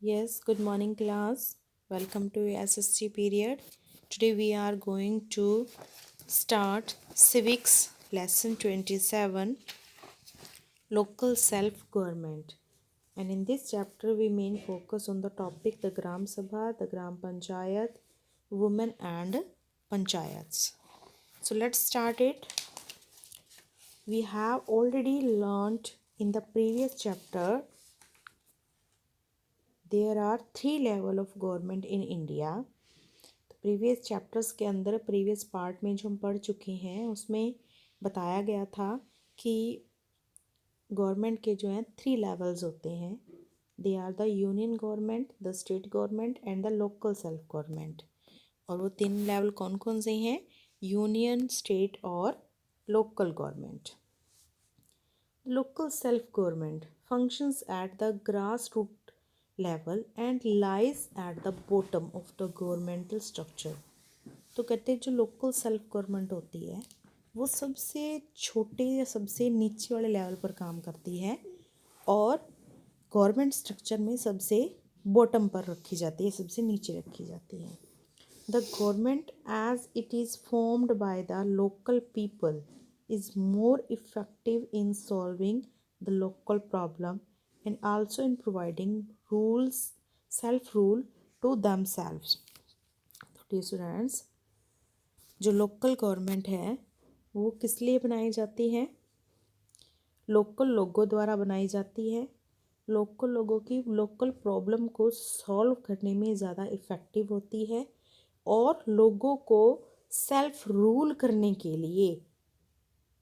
Yes, good morning class. Welcome to SSC period. Today we are going to start civics lesson 27 local self government. And in this chapter we main focus on the topic the Gram Sabha, the Gram Panchayat, women and panchayats. So let's start it. We have already learned in the previous chapter there are three level of government in India. Previous chapters के अंदर previous part में जो हम पढ़ चुके हैं उसमें बताया गया था कि गवर्नमेंट के जो हैं थ्री लेवल्स होते हैं। They are the union government, the state government and the local self government. और वो तीन लेवल कौन कौन से हैं? यूनियन, स्टेट और local government. Local self-government functions at the grassroots level and lies at the bottom of the governmental structure। तो कहते हैं जो लोकल सेल्फ गवर्नमेंट होती है वो सबसे छोटे या सबसे नीचे वाले लेवल पर काम करती है और गवर्नमेंट स्ट्रक्चर में सबसे बॉटम पर रखी जाती है, सबसे नीचे रखी जाती है। The government as it is formed by the local people is more effective in solving the local problem and also in providing rules, self-rule to themselves। तो dear students, जो लोकल गवर्नमेंट है वो किस लिए बनाई जाती है? लोकल लोगों द्वारा बनाई जाती है। लोकल लोगों की लोकल प्रॉब्लम को सॉल्व करने में ज़्यादा इफ़ेक्टिव होती है और लोगों को सेल्फ रूल करने के लिए,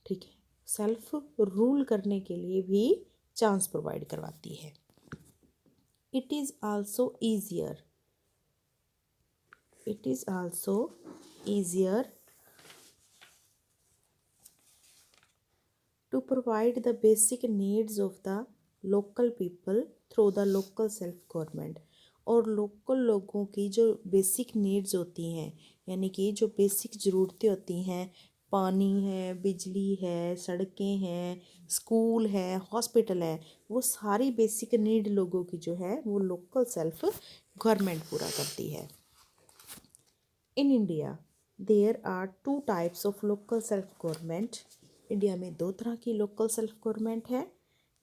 ठीक है, सेल्फ रूल करने के लिए भी चांस प्रोवाइड करवाती है। It is also easier to provide the basic needs of the local people through the local self government। और लोकल लोगों की जो बेसिक नीड्स होती हैं, यानी कि जो बेसिक ज़रूरतें होती हैं, पानी है, बिजली है, सड़कें हैं, स्कूल है, हॉस्पिटल है, वो सारी बेसिक नीड लोगों की जो है वो लोकल सेल्फ गवर्नमेंट पूरा करती है। In India there are two types of local self government. India में दो तरह की लोकल सेल्फ गवर्नमेंट है।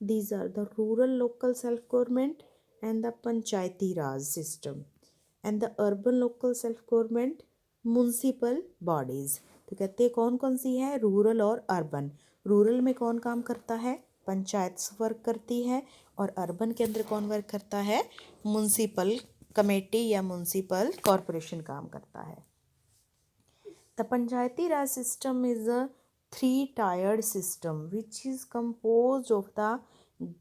These are the rural local self government and the Panchayati Raj system and the urban local self government municipal bodies. तो कहते हैं कौन कौन सी है? रूरल और अर्बन। रूरल में कौन काम करता है? पंचायत वर्क करती है। और अर्बन के अंदर कौन वर्क करता है? म्यूनसिपल कमेटी या म्यूनसिपल कॉरपोरेशन काम करता है। The Panchayati Raj system is a three-tiered system which is composed of the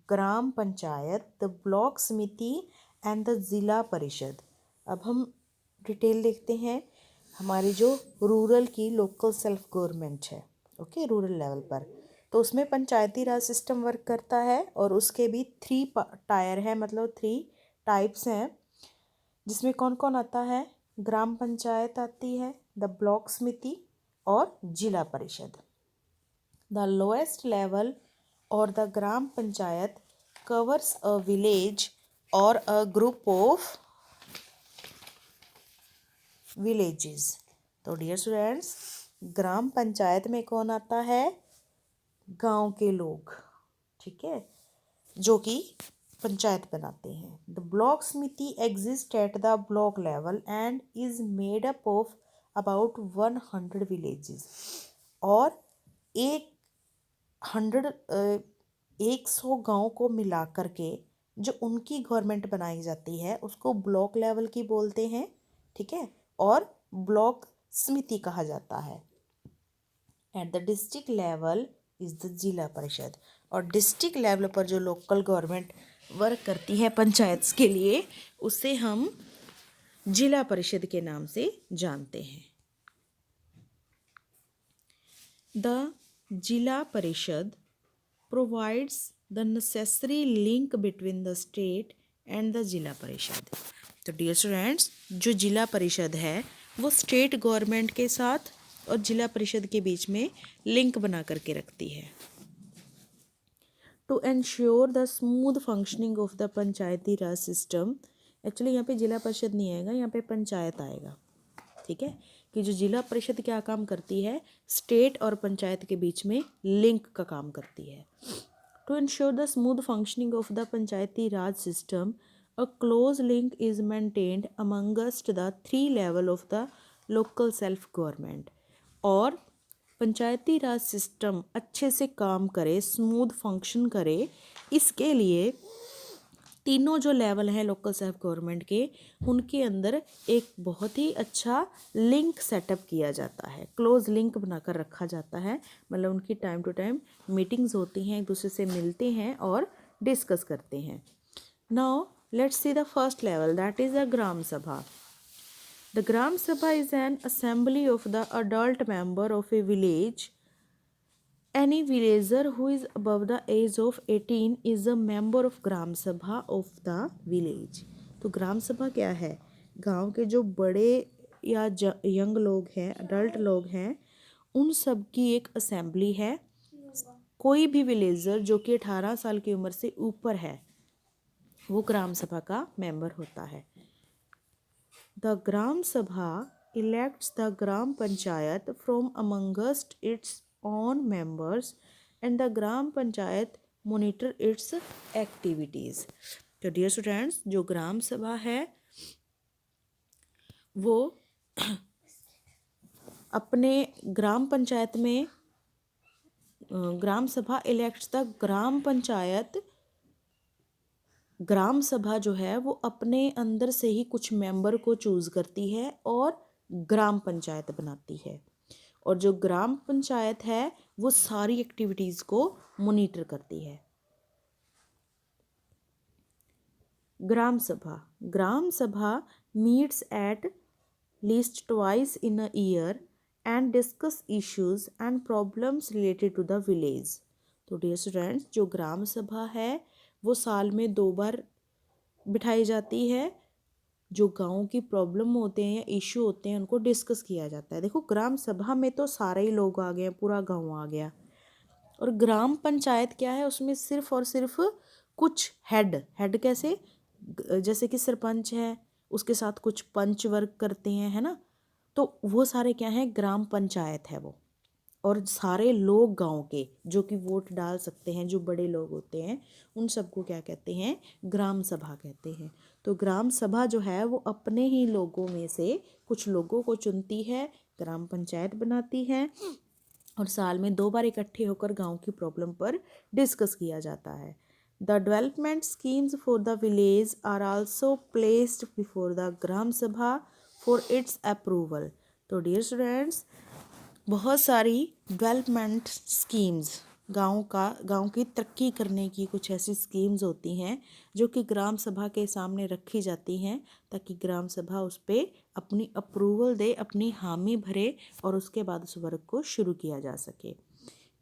Gram Panchayat, the Block Samiti and the Zila Parishad। अब हम डिटेल देखते हैं हमारी जो रूरल की लोकल सेल्फ गवर्नमेंट है, ओके, रूरल लेवल पर। तो उसमें पंचायती राज सिस्टम वर्क करता है और उसके भी थ्री टायर है, मतलब थ्री टाइप्स हैं, जिसमें कौन कौन आता है? ग्राम पंचायत आती है, द ब्लॉक समिति और जिला परिषद। द लोएस्ट लेवल और the gram panchayat covers a village और अ ग्रुप ऑफ विलेजेस। तो डियर स्टूडेंट्स, ग्राम पंचायत में कौन आता है? गांव के लोग, ठीक है, जो कि पंचायत बनाते हैं। द ब्लॉक समिति exist at the block level and is made up of about 100 villages. और 100 गाँव को मिला करके जो उनकी गवर्नमेंट बनाई जाती है उसको ब्लॉक लेवल की बोलते हैं, ठीक है, और ब्लॉक समिति कहा जाता है। At the district level is the Zila परिषद। और डिस्ट्रिक्ट लेवल पर जो लोकल गवर्नमेंट वर्क करती है पंचायत के लिए उसे हम जिला परिषद के नाम से जानते हैं। द जिला परिषद provides the necessary link between the state and the Zila परिषद। तो डियर स्टूडेंट्स, जो जिला परिषद है वो स्टेट गवर्नमेंट के साथ और जिला परिषद के बीच में लिंक बना करके रखती है। To ensure the smooth functioning of the Panchayati Raj system actually यहाँ पे जिला परिषद नहीं आएगा, यहाँ पे पंचायत आएगा। ठीक है, कि जो जिला परिषद क्या काम करती है, स्टेट और पंचायत के बीच में लिंक का काम करती है। To ensure the smooth functioning of the Panchayati Raj system, a close link is maintained amongst the 3 level of the local self government. और पंचायती राज सिस्टम अच्छे से काम करे, स्मूथ फंक्शन करे, इसके लिए तीनों जो लेवल हैं लोकल सेल्फ गवर्नमेंट के, उनके अंदर एक बहुत ही अच्छा लिंक सेटअप किया जाता है, क्लोज लिंक बनाकर रखा जाता है। मतलब उनकी टाइम टू टाइम मीटिंग्स होती हैं, एक दूसरे से मिलते हैं और डिस्कस करते हैं। Now let's see the first level, that is the gram sabha. The gram sabha is an assembly of the adult member of a village. Any villager who is above the age of 18 is a member of ग्राम सभा of the village। तो ग्राम सभा क्या है? गांव के जो बड़े या यंग लोग हैं, अडल्ट लोग हैं, उन सब की एक असेंबली है। कोई भी विलेजर जो कि 18 साल की उम्र से ऊपर है, वो ग्राम सभा का मेंबर होता है। द ग्राम सभा elects the gram panchayat from amongst it's on members and the gram panchayat monitor its activities। तो डियर स्टूडेंट्स, जो ग्राम सभा है वो अपने ग्राम पंचायत में, ग्राम सभा इलेक्ट्स द ग्राम पंचायत, ग्राम सभा जो है वो अपने अंदर से ही कुछ मेंबर को चूज करती है और ग्राम पंचायत बनाती है। और जो ग्राम पंचायत है वो सारी एक्टिविटीज़ को मॉनिटर करती है। Gram Sabha meets at least twice in a year and discuss issues and problems related to the village. तो डियर स्टूडेंट्स, जो ग्राम सभा है वो साल में 2 बार बिठाई जाती है। जो गांव की प्रॉब्लम होते हैं या इशू होते हैं उनको डिस्कस किया जाता है। देखो, ग्राम सभा में तो सारे ही लोग आ गए, पूरा गांव आ गया। और ग्राम पंचायत क्या है, उसमें सिर्फ और सिर्फ कुछ हेड कैसे, जैसे कि सरपंच है, उसके साथ कुछ पंच वर्क करते हैं, है ना। तो वो सारे क्या हैं, ग्राम पंचायत है वो। और सारे लोग गांव के जो कि वोट डाल सकते हैं, जो बड़े लोग होते हैं, उन सबको क्या कहते हैं, ग्राम सभा कहते हैं। तो ग्राम सभा जो है वो अपने ही लोगों में से कुछ लोगों को चुनती है, ग्राम पंचायत बनाती है और साल में 2 बार इकट्ठे होकर गांव की प्रॉब्लम पर डिस्कस किया जाता है। The development schemes for the village are also placed before the gram sabha for its approval. तो डियर स्टूडेंट्स, बहुत सारी डेवलपमेंट स्कीम्स, गांव की तरक्की करने की कुछ ऐसी स्कीम्स होती हैं जो कि ग्राम सभा के सामने रखी जाती हैं, ताकि ग्राम सभा उस पर अपनी अप्रूवल दे, अपनी हामी भरे और उसके बाद उस वर्क को शुरू किया जा सके।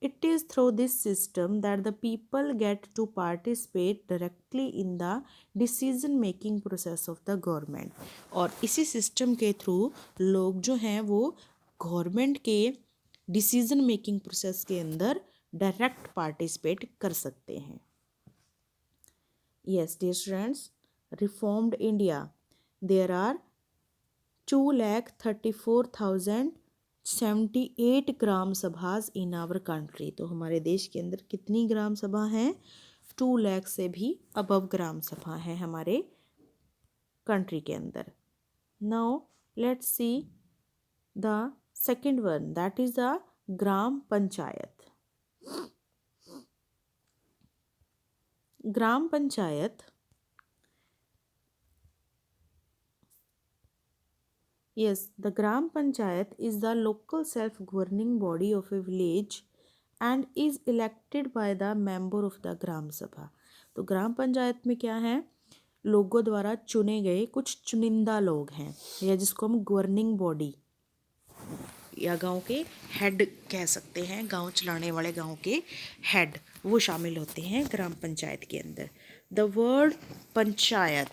It is through this system that the people get to participate directly in the decision making process of the government. और इसी सिस्टम के थ्रू लोग जो हैं वो गवर्नमेंट के डिसीजन मेकिंग प्रोसेस के अंदर डायरेक्ट पार्टिसिपेट कर सकते हैं। Yes dear students, reformed India there are 2,34,078 gram sabhas in our country. तो हमारे देश के अंदर कितनी ग्राम सभा हैं? 2 लाख से भी अबव ग्राम सभा है हमारे कंट्री के अंदर। Now let's see the second one, that is the gram panchayat. Gram panchayat, yes, the gram panchayat is the local self-governing body of a village and is elected by the member of the gram sabha। तो ग्राम पंचायत में क्या है, लोगों द्वारा चुने गए कुछ चुनिंदा लोग हैं, या जिसको हम गवर्निंग बॉडी या गांव के हेड कह सकते हैं, गांव चलाने वाले गांव के हेड, वो शामिल होते हैं ग्राम पंचायत के अंदर। The word panchayat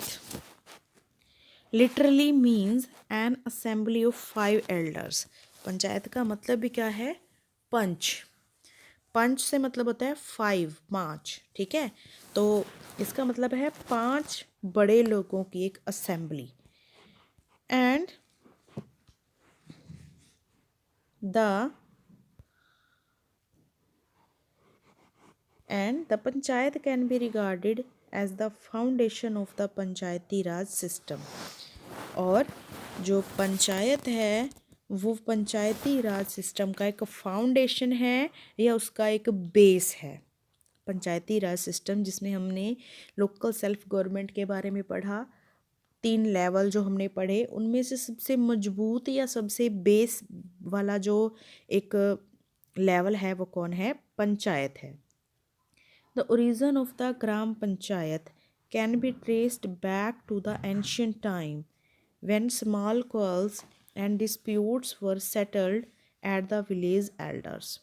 literally means N assembly of 5 elders. Panchayat का मतलब भी क्या है, पंच। से मतलब होता है 5, 5, ठीक है। तो इसका मतलब है 5 बड़े लोगों की एक असेंबली। And the panchayat can be regarded as the foundation of the Panchayati Raj system. और जो पंचायत है वो पंचायती राज सिस्टम का एक फाउंडेशन है या उसका एक बेस है। पंचायती राज सिस्टम जिसमें हमने लोकल सेल्फ गवर्नमेंट के बारे में पढ़ा, 3 लेवल जो हमने पढ़े उनमें से सबसे मजबूत या सबसे बेस वाला जो एक लेवल है वो कौन है? पंचायत है। The origin of the gram Panchayat can be traced back to the ancient time when small quarrels and disputes were settled at the village elders।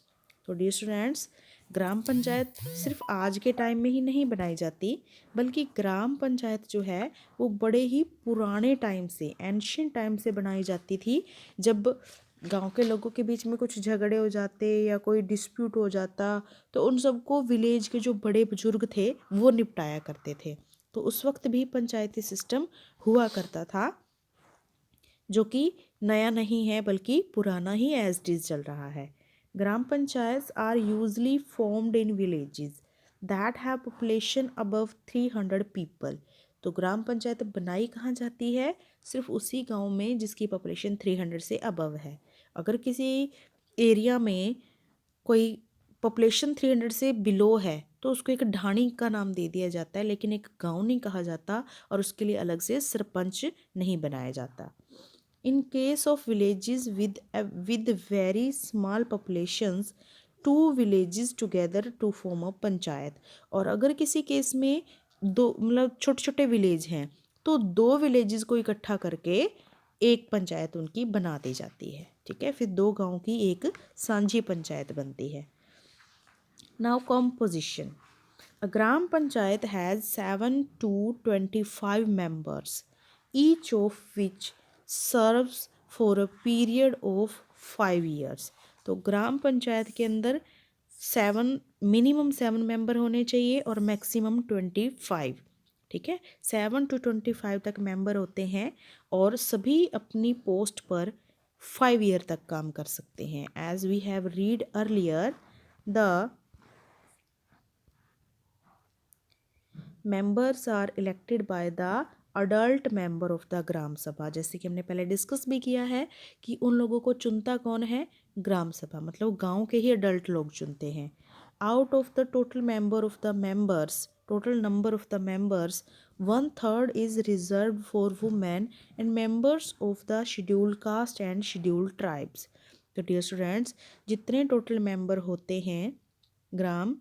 तो डियर स्टूडेंट्स, ग्राम पंचायत सिर्फ आज के टाइम में ही नहीं बनाई जाती, बल्कि ग्राम पंचायत जो है वो बड़े ही पुराने टाइम से, एंशियंट टाइम से बनाई जाती थी। जब गांव के लोगों के बीच में कुछ झगड़े हो जाते या कोई डिस्प्यूट हो जाता तो उन सबको विलेज के जो बड़े बुजुर्ग थे वो निपटाया करते थे। तो उस वक्त भी पंचायती सिस्टम हुआ करता था, जो कि नया नहीं है बल्कि पुराना ही एज इट इज चल रहा है। Gram panchayat are usually formed in villages that have population above 300 people. तो ग्राम पंचायत बनाई कहाँ जाती है? सिर्फ उसी गांव में जिसकी पॉपुलेशन 300 से अबव है। अगर किसी एरिया में कोई पॉपुलेशन 300 से बिलो है तो उसको एक ढाणी का नाम दे दिया जाता है, लेकिन एक गांव नहीं कहा जाता और उसके लिए अलग से सरपंच नहीं बनाया जाता। In case of villages with very small populations, 2 villages together to form a panchayat. और अगर किसी केस में दो मतलब छोटे छोटे विलेज हैं तो 2 विलेजेस को इकट्ठा करके एक पंचायत उनकी बना दी जाती है। ठीक है, फिर 2 गांव की एक सांझी पंचायत बनती है। Now composition. A gram panchayat has 7 to 25 members, each of which serves for a period of 5 years। तो ग्राम पंचायत के अंदर 7 मेंबर होने चाहिए और मैक्सिमम 25। ठीक है, 7 to 25 तक मेंबर होते हैं और सभी अपनी पोस्ट पर 5 ईयर तक काम कर सकते हैं। As we have read earlier, the members are elected by the adult member of the gram sabha. जैसे कि हमने पहले डिस्कस भी किया है कि उन लोगों को चुनता कौन है? ग्राम सभा, मतलब गांव के ही अडल्ट लोग चुनते हैं। Out of the total number of the members 1/3 is reserve for women and members of the scheduled caste and scheduled tribes. तो डियर स्टूडेंट्स, जितने टोटल मेंबर होते हैं ग्राम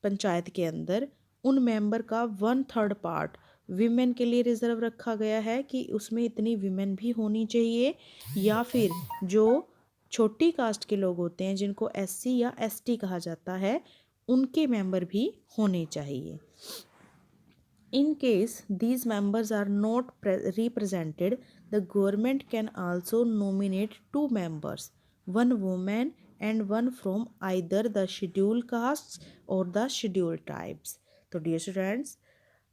पंचायत के अंदर, उन मेंबर का 1/3 पार्ट वीमेन के लिए रिजर्व रखा गया है कि उसमें इतनी वीमेन भी होनी चाहिए, या फिर जो छोटी कास्ट के लोग होते हैं जिनको SC या ST कहा जाता है उनके मेंबर भी होने चाहिए। In case these members are not represented, the government can also nominate 2 members, one woman and one from either the scheduled castes or the scheduled tribes। तो डियर स्टूडेंट्स,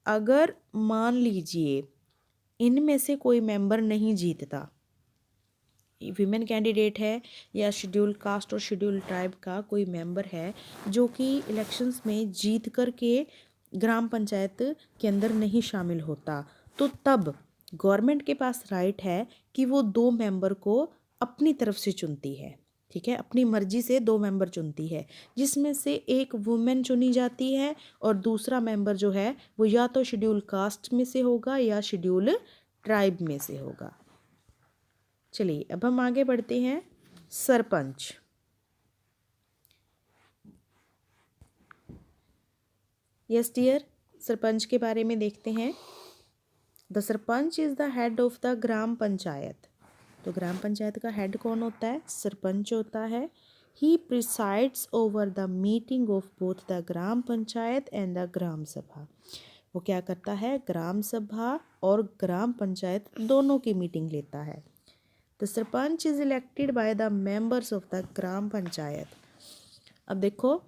अगर मान लीजिए इनमें से कोई मेंबर नहीं जीतता, विमेन कैंडिडेट है या शेड्यूल कास्ट और शेड्यूल ट्राइब का कोई मेंबर है जो कि इलेक्शंस में जीत कर के ग्राम पंचायत के अंदर नहीं शामिल होता, तो तब गवर्नमेंट के पास राइट है कि वो 2 मेंबर को अपनी तरफ से चुनती है। ठीक है, अपनी मर्जी से 2 मेंबर चुनती है, जिसमें से एक वुमेन चुनी जाती है और दूसरा मेंबर जो है वो या तो शेड्यूल कास्ट में से होगा या शेड्यूल ट्राइब में से होगा। चलिए अब हम आगे बढ़ते हैं। सरपंच। यस डियर, सरपंच के बारे में देखते हैं। The sarpanch is the head of the ग्राम पंचायत। तो ग्राम पंचायत का हेड कौन होता है? सरपंच होता है। He presides over the meeting of both the gram panchayat and the gram sabha. वो क्या करता है? ग्राम सभा और ग्राम पंचायत दोनों की मीटिंग लेता है। The sarpanch is elected by the members of the ग्राम पंचायत। अब देखो,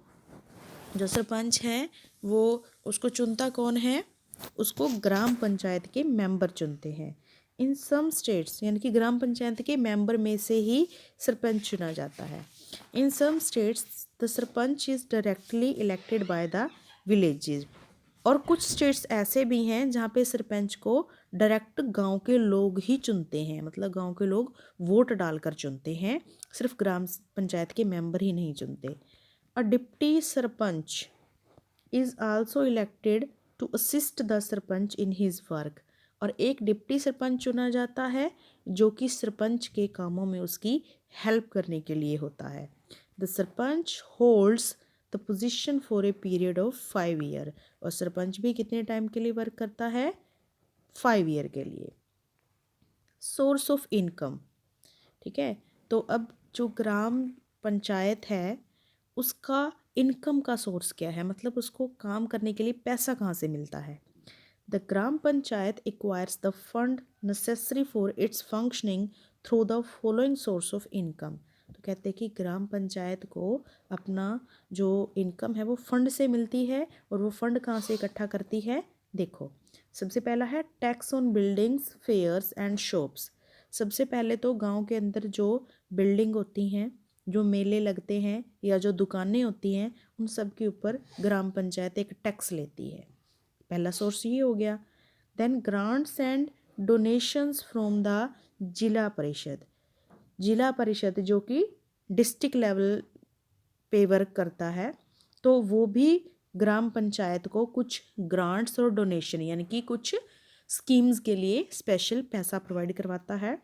जो सरपंच है वो उसको चुनता कौन है? उसको ग्राम पंचायत के मेंबर चुनते हैं। इन सम स्टेट्स यानी कि ग्राम पंचायत के मेंबर में से ही सरपंच चुना जाता है। In some states the sarpanch is directly elected by the villages. और कुछ स्टेट्स ऐसे भी हैं जहाँ पे सरपंच को डायरेक्ट गांव के लोग ही चुनते हैं, मतलब गांव के लोग वोट डालकर चुनते हैं, सिर्फ ग्राम पंचायत के मेंबर ही नहीं चुनते। A deputy sarpanch is also elected to assist the sarpanch in his work. और एक डिप्टी सरपंच चुना जाता है जो कि सरपंच के कामों में उसकी हेल्प करने के लिए होता है। The sarpanch holds the position for a period of 5 year. और सरपंच भी कितने टाइम के लिए वर्क करता है? 5 ईयर के लिए। सोर्स ऑफ इनकम, ठीक है। तो अब जो ग्राम पंचायत है उसका इनकम का सोर्स क्या है, मतलब उसको काम करने के लिए पैसा कहाँ से मिलता है। The gram panchayat acquires the fund necessary for its functioning through the following source of income. तो कहते हैं कि ग्राम पंचायत को अपना जो इनकम है वो फंड से मिलती है। और वो फंड कहाँ से इकट्ठा करती है? देखो, सबसे पहला है tax on buildings, fairs and shops. सबसे पहले तो गांव के अंदर जो बिल्डिंग होती हैं, जो मेले लगते हैं या जो दुकानें होती हैं, उन सब के ऊपर ग्राम पंचायत एक टैक्स लेती है। पहला सोर्स ये हो गया। Then grants and donations from the Zila Parishad. जिला परिषद जो कि डिस्ट्रिक्ट लेवल पे वर्क करता है, तो वो भी ग्राम पंचायत को कुछ ग्रांट्स और डोनेशन यानी कि कुछ स्कीम्स के लिए स्पेशल पैसा प्रोवाइड करवाता है।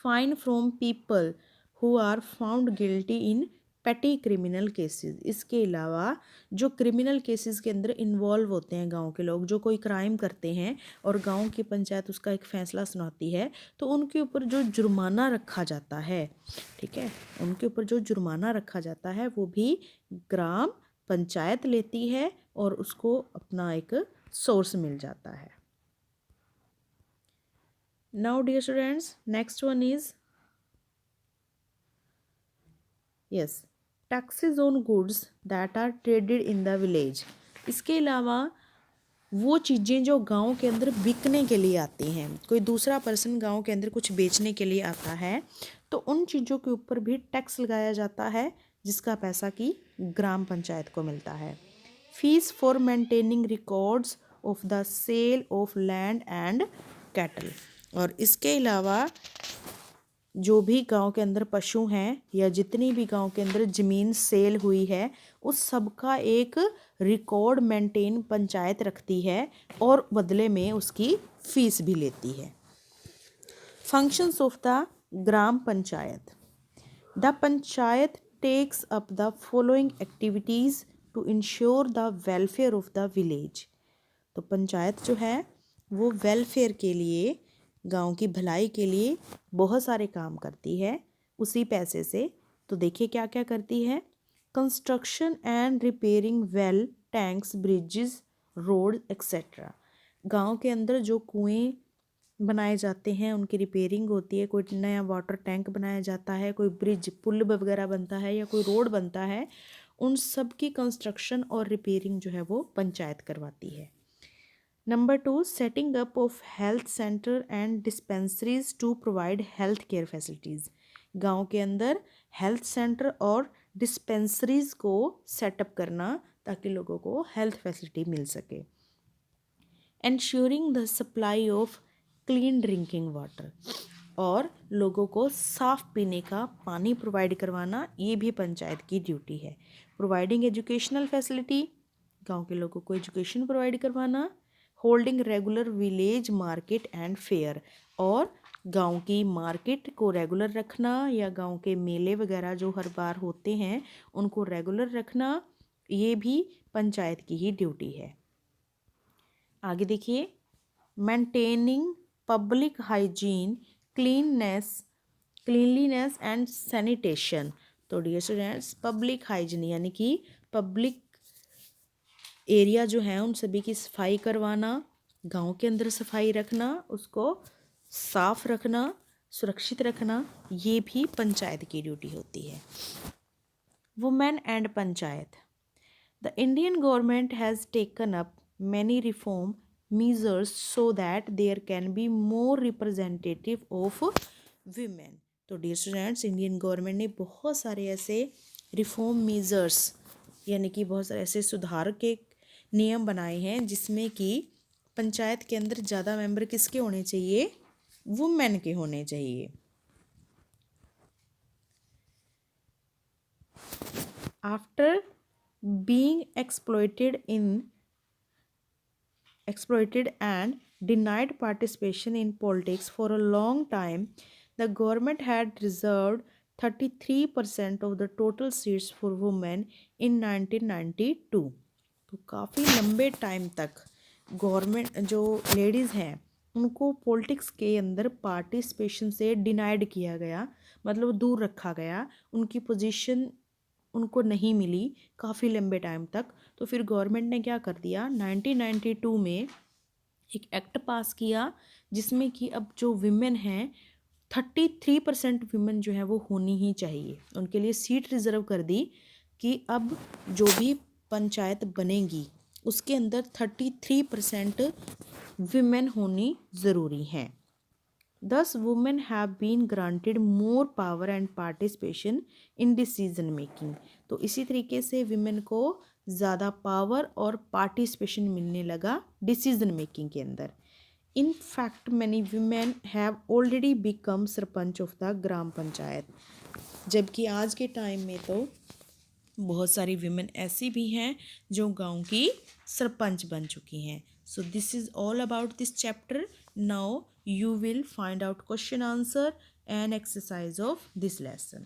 Fine from people who are found guilty in petty criminal cases. इसके अलावा जो क्रिमिनल केसेस के अंदर इन्वॉल्व होते हैं गांव के लोग, जो कोई क्राइम करते हैं और गांव की पंचायत उसका एक फ़ैसला सुनाती है, तो उनके ऊपर जो जुर्माना रखा जाता है, ठीक है, उनके ऊपर जो जुर्माना रखा जाता है वो भी ग्राम पंचायत लेती है और उसको अपना एक सोर्स मिल जाता है। Now dear students, next one is yes taxes on goods that are traded in the village. इसके अलावा वो चीज़ें जो गांव के अंदर बिकने के लिए आती हैं, कोई दूसरा पर्सन गांव के अंदर कुछ बेचने के लिए आता है, तो उन चीज़ों के ऊपर भी टैक्स लगाया जाता है जिसका पैसा की ग्राम पंचायत को मिलता है। Fees for maintaining records of the sale of land and cattle. और इसके अलावा जो भी गांव के अंदर पशु हैं या जितनी भी गांव के अंदर ज़मीन सेल हुई है, उस सब का एक रिकॉर्ड मेंटेन पंचायत रखती है और बदले में उसकी फीस भी लेती है। Functions of the gram Panchayat. The panchayat takes up the following activities to ensure the welfare of the village. तो पंचायत जो है वो वेलफेयर के लिए, गांव की भलाई के लिए बहुत सारे काम करती है उसी पैसे से। तो देखिए क्या क्या करती है। Construction and repairing well, tanks, bridges, road etcetera. गांव के अंदर जो कुएं बनाए जाते हैं उनकी रिपेयरिंग होती है, कोई नया वाटर टैंक बनाया जाता है, कोई ब्रिज पुल वगैरह बनता है या कोई रोड बनता है, उन सब की कंस्ट्रक्शन और रिपेयरिंग जो है वो पंचायत करवाती है। Number 2, setting up of health centre and dispensaries to provide health care facilities. गांव के अंदर हेल्थ सेंटर और डिस्पेंसरीज को सेटअप करना ताकि लोगों को हेल्थ फैसिलिटी मिल सके। Ensuring the supply of clean drinking water. और लोगों को साफ़ पीने का पानी प्रोवाइड करवाना ये भी पंचायत की ड्यूटी है। प्रोवाइडिंग एजुकेशनल फैसिलिटी, गांव के लोगों को एजुकेशन प्रोवाइड करवाना। Holding regular village market and fair. और गांव की मार्केट को रेगुलर रखना या गांव के मेले वगैरह जो हर बार होते हैं उनको रेगुलर रखना, ये भी पंचायत की ही ड्यूटी है। आगे देखिए, maintaining public hygiene, cleanliness and sanitation. तो डियर स्टूडेंट्स, पब्लिक हाइजीन यानी कि पब्लिक एरिया जो है उन सभी की सफाई करवाना, गांव के अंदर सफाई रखना, उसको साफ रखना, सुरक्षित रखना, ये भी पंचायत की ड्यूटी होती है। Women and panchayat. The Indian government has taken up many reform measures so that there can be more representative of women। तो डियर स्टूडेंट्स, इंडियन गवर्नमेंट ने बहुत सारे ऐसे रिफॉर्म मेजर्स यानी कि बहुत सारे ऐसे सुधार के नियम बनाए हैं जिसमें कि पंचायत के अंदर ज़्यादा मेंबर किसके होने चाहिए, वुमेन के होने चाहिए। After being exploited and denied participation in politics for a long time, the government had reserved 33% of the total seats for women in 1992। तो काफ़ी लंबे टाइम तक गवर्नमेंट जो लेडीज़ हैं उनको पॉलिटिक्स के अंदर पार्टिसिपेशन से डिनाइड किया गया, मतलब दूर रखा गया, उनकी पोजीशन उनको नहीं मिली काफ़ी लंबे टाइम तक। तो फिर गवर्नमेंट ने क्या कर दिया, 1992 में एक एक्ट पास किया जिसमें कि अब जो विमेन हैं 33% विमेन जो है वो होनी ही चाहिए, उनके लिए सीट रिज़र्व कर दी कि अब जो भी पंचायत बनेगी उसके अंदर 33% विमेन होनी ज़रूरी है। Thus, women have been granted more power and participation in decision making। तो इसी तरीके से विमेन को ज़्यादा पावर और पार्टिसिपेशन मिलने लगा डिसीजन मेकिंग के अंदर। In fact many women have already become sarpanch of the ग्राम पंचायत। जबकि आज के टाइम में तो बहुत सारी विमेन ऐसी भी हैं जो गांव की सरपंच बन चुकी हैं। So this is all about this chapter. Now you will find out question answer and exercise of this lesson।